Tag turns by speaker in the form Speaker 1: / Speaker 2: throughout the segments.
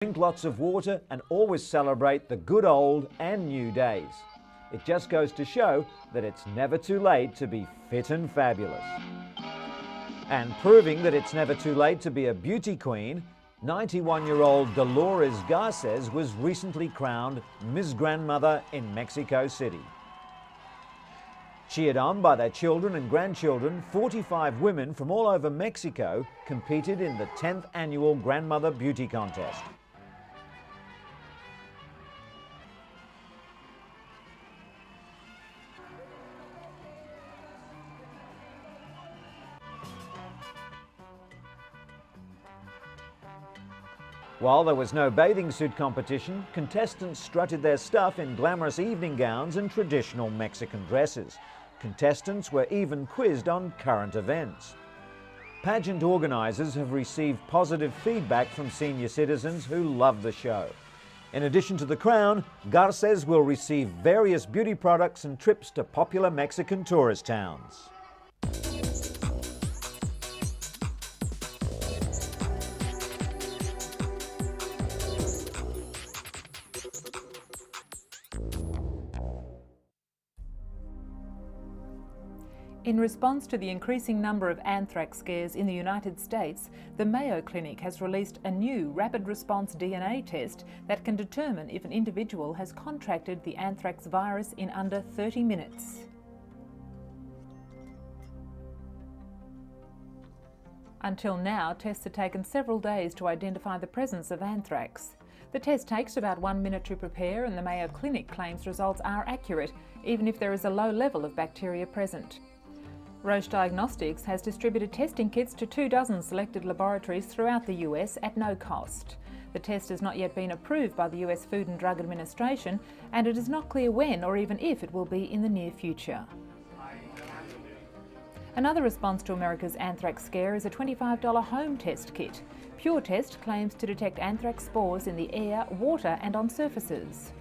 Speaker 1: Drink lots of water and always celebrate the good old and new days. It just goes to show that it's never too late to be fit and fabulous. And proving that it's never too late to be a beauty queen, 91-year-old Dolores Garces was recently crowned Miss Grandmother in Mexico City. Cheered on by their children and grandchildren, 45 women from all over Mexico competed in the 10th annual Grandmother Beauty Contest. While there was no bathing suit competition, contestants strutted their stuff in glamorous evening gowns and traditional Mexican dresses. Contestants were even quizzed on current events. Pageant organisers have received positive feedback from senior citizens who love the show. In addition to the crown, Garces will receive various beauty products and trips to popular Mexican tourist towns.
Speaker 2: In response to the increasing number of anthrax scares in the United States, the Mayo Clinic has released a new rapid response DNA test that can determine if an individual has contracted the anthrax virus in under 30 minutes. Until now, tests have taken several days to identify the presence of anthrax. The test takes about 1 minute to prepare, and the Mayo Clinic claims results are accurate, even if there is a low level of bacteria present. Roche Diagnostics has distributed testing kits to 24 selected laboratories throughout the US at no cost. The test has not yet been approved by the US Food and Drug Administration, and it is not clear when or even if it will be in the near future. Another response to America's anthrax scare is a $25 home test kit. Pure Test claims to detect anthrax spores in the air, water and on surfaces.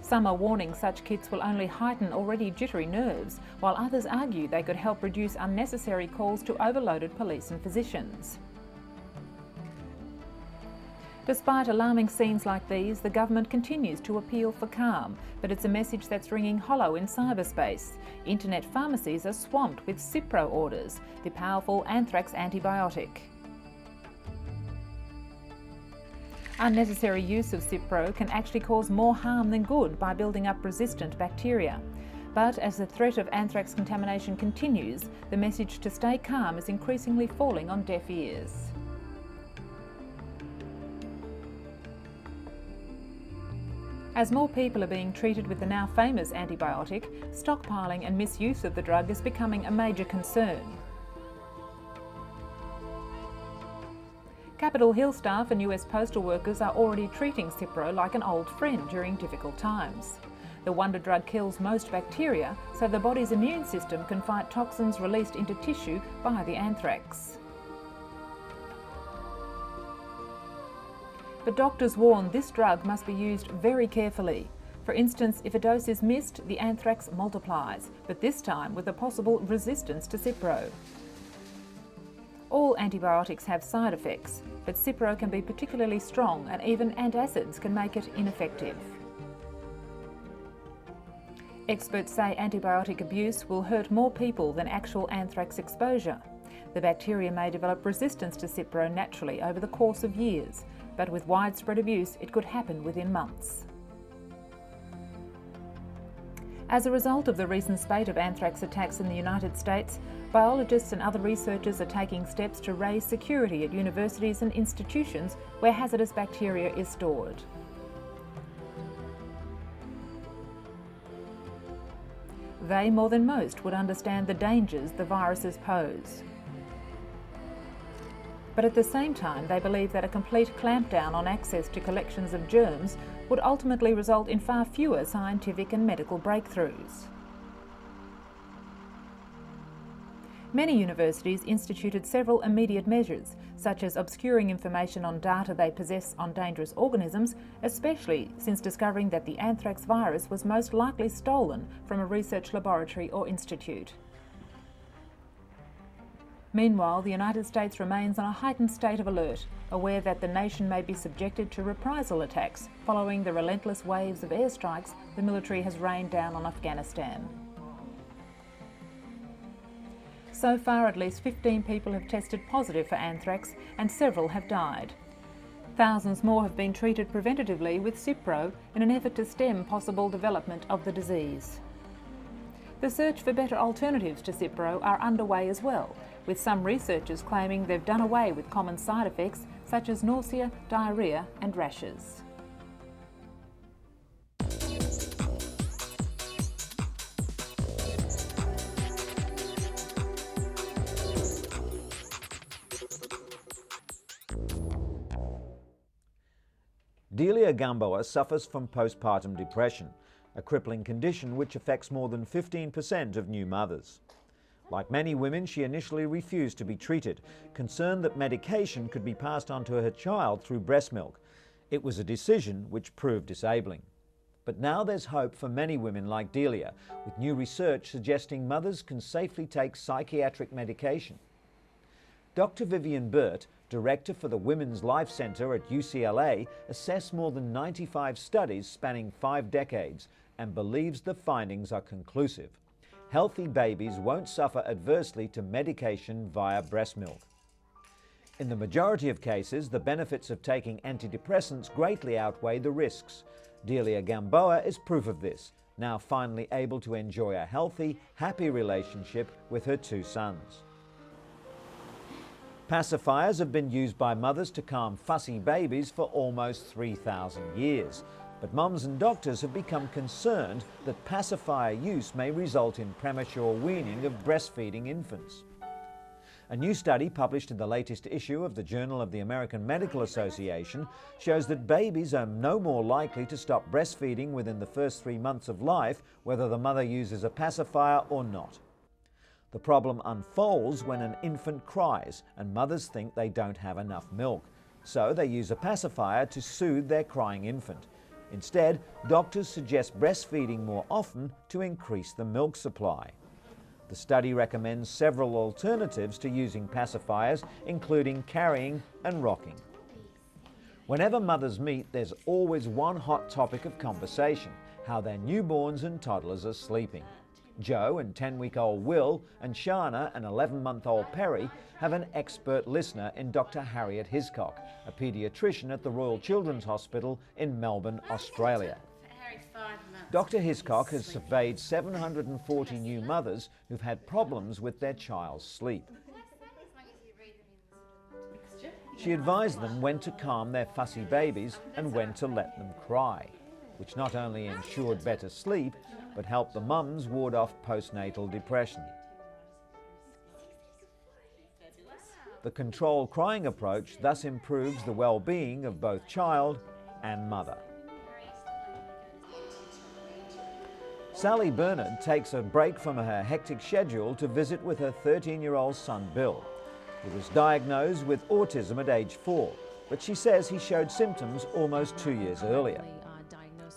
Speaker 2: Some are warning such kits will only heighten already jittery nerves, while others argue they could help reduce unnecessary calls to overloaded police and physicians. Despite alarming scenes like these, the government continues to appeal for calm, but it's a message that's ringing hollow in cyberspace. Internet pharmacies are swamped with Cipro orders, the powerful anthrax antibiotic. Unnecessary use of Cipro can actually cause more harm than good by building up resistant bacteria. But as the threat of anthrax contamination continues, the message to stay calm is increasingly falling on deaf ears. As more people are being treated with the now famous antibiotic, stockpiling and misuse of the drug is becoming a major concern. Capitol Hill staff and US postal workers are already treating Cipro like an old friend during difficult times. The wonder drug kills most bacteria, so the body's immune system can fight toxins released into tissue by the anthrax. But doctors warn this drug must be used very carefully. For instance, if a dose is missed, the anthrax multiplies, but this time with a possible resistance to Cipro. All antibiotics have side effects, but Cipro can be particularly strong, and even antacids can make it ineffective. Experts say antibiotic abuse will hurt more people than actual anthrax exposure. The bacteria may develop resistance to Cipro naturally over the course of years, but with widespread abuse it could happen within months. As a result of the recent spate of anthrax attacks in the United States, biologists and other researchers are taking steps to raise security at universities and institutions where hazardous bacteria is stored. They, more than most, would understand the dangers the viruses pose. But at the same time, they believe that a complete clampdown on access to collections of germs would ultimately result in far fewer scientific and medical breakthroughs. Many universities instituted several immediate measures, such as obscuring information on data they possess on dangerous organisms, especially since discovering that the anthrax virus was most likely stolen from a research laboratory or institute. Meanwhile, the United States remains on a heightened state of alert, aware that the nation may be subjected to reprisal attacks following the relentless waves of airstrikes the military has rained down on Afghanistan. So far, at least 15 people have tested positive for anthrax and several have died. Thousands more have been treated preventatively with Cipro in an effort to stem possible development of the disease. The search for better alternatives to Cipro are underway as well, with some researchers claiming they've done away with common side effects such as nausea, diarrhoea and rashes.
Speaker 1: Delia Gamboa suffers from postpartum depression, a crippling condition which affects more than 15% of new mothers. Like many women, she initially refused to be treated, concerned that medication could be passed on to her child through breast milk. It was a decision which proved disabling. But now there's hope for many women like Delia, with new research suggesting mothers can safely take psychiatric medication. Dr. Vivian Burt, director for the Women's Life Centre at UCLA, assessed more than 95 studies spanning 5 decades and believes the findings are conclusive. Healthy babies won't suffer adversely to medication via breast milk. In the majority of cases, the benefits of taking antidepressants greatly outweigh the risks. Delia Gamboa is proof of this, now finally able to enjoy a healthy, happy relationship with her 2 sons. Pacifiers have been used by mothers to calm fussy babies for almost 3,000 years. But mums and doctors have become concerned that pacifier use may result in premature weaning of breastfeeding infants. A new study published in the latest issue of the Journal of the American Medical Association shows that babies are no more likely to stop breastfeeding within the first 3 months of life, whether the mother uses a pacifier or not. The problem unfolds when an infant cries and mothers think they don't have enough milk, so they use a pacifier to soothe their crying infant. Instead, doctors suggest breastfeeding more often to increase the milk supply. The study recommends several alternatives to using pacifiers, including carrying and rocking. Whenever mothers meet, there's always one hot topic of conversation: how their newborns and toddlers are sleeping. Joe and 10-week-old Will and Shana and 11-month-old Perry have an expert listener in Dr. Harriet Hiscock, a paediatrician at the Royal Children's Hospital in Melbourne, Australia. Dr. Hiscock has surveyed 740 new mothers who've had problems with their child's sleep. She advised them when to calm their fussy babies and when to let them cry, which not only ensured better sleep, but helped the mums ward off postnatal depression. The controlled crying approach thus improves the well-being of both child and mother. Sally Bernard takes a break from her hectic schedule to visit with her 13-year-old son Bill. He was diagnosed with autism at age 4, but she says he showed symptoms almost 2 years earlier.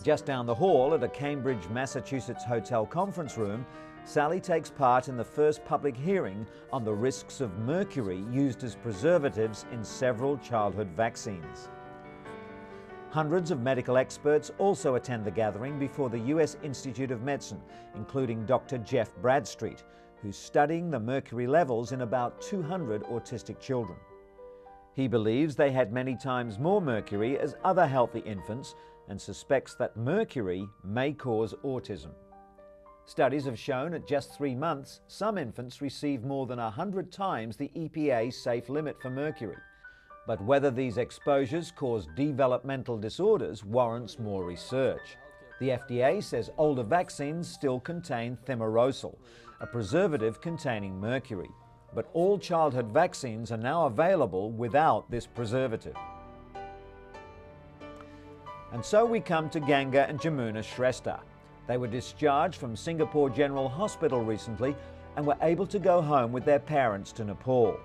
Speaker 1: Just down the hall at a Cambridge, Massachusetts hotel conference room, Sally takes part in the first public hearing on the risks of mercury used as preservatives in several childhood vaccines. Hundreds of medical experts also attend the gathering before the US Institute of Medicine, including Dr. Jeff Bradstreet, who's studying the mercury levels in about 200 autistic children. He believes they had many times more mercury as other healthy infants and suspects that mercury may cause autism. Studies have shown at just 3 months, some infants receive more than 100 times the EPA safe limit for mercury. But whether these exposures cause developmental disorders warrants more research. The FDA says older vaccines still contain thimerosal, a preservative containing mercury. But all childhood vaccines are now available without this preservative. And so we come to Ganga and Jamuna Shrestha. They were discharged from Singapore General Hospital recently and were able to go home with their parents to Nepal.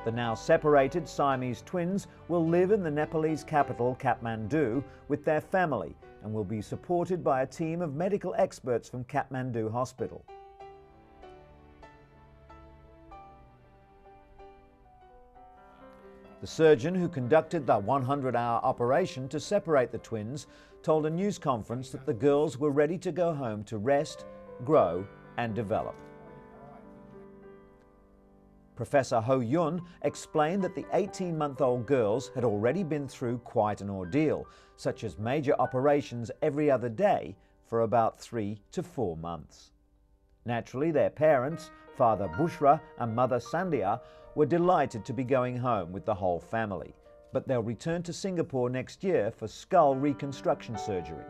Speaker 1: The now separated Siamese twins will live in the Nepalese capital, Kathmandu, with their family and will be supported by a team of medical experts from Kathmandu Hospital. The surgeon who conducted the 100-hour operation to separate the twins told a news conference that the girls were ready to go home to rest, grow and develop. Professor Ho Yun explained that the 18-month-old girls had already been through quite an ordeal, such as major operations every other day for about 3 to 4 months. Naturally, their parents, Father Bushra and Mother Sandhya, were delighted to be going home with the whole family, but they'll return to Singapore next year for skull reconstruction surgery.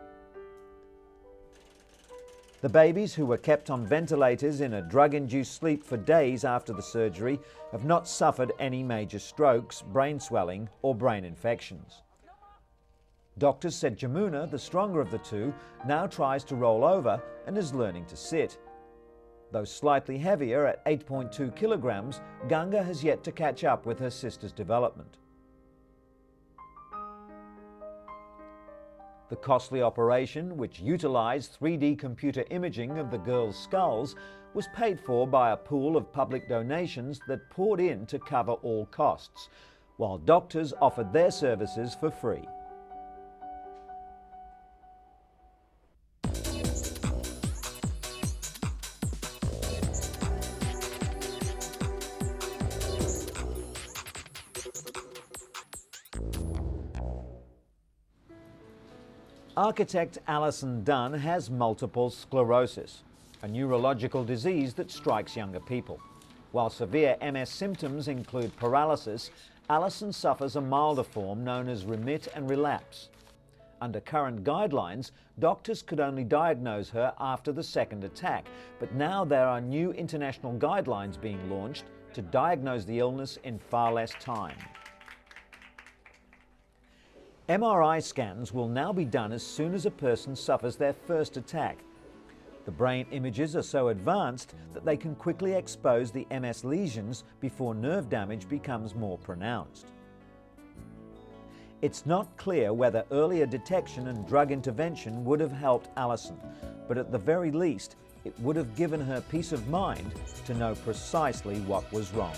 Speaker 1: The babies, who were kept on ventilators in a drug-induced sleep for days after the surgery, have not suffered any major strokes, brain swelling or brain infections. Doctors said Jamuna, the stronger of the two, now tries to roll over and is learning to sit. Though slightly heavier at 8.2 kilograms, Ganga has yet to catch up with her sister's development. The costly operation, which utilised 3D computer imaging of the girls' skulls, was paid for by a pool of public donations that poured in to cover all costs, while doctors offered their services for free. Architect Alison Dunn has multiple sclerosis, a neurological disease that strikes younger people. While severe MS symptoms include paralysis, Alison suffers a milder form known as remit and relapse. Under current guidelines, doctors could only diagnose her after the second attack, but now there are new international guidelines being launched to diagnose the illness in far less time. MRI scans will now be done as soon as a person suffers their first attack. The brain images are so advanced that they can quickly expose the MS lesions before nerve damage becomes more pronounced. It's not clear whether earlier detection and drug intervention would have helped Alison, but at the very least, it would have given her peace of mind to know precisely what was wrong.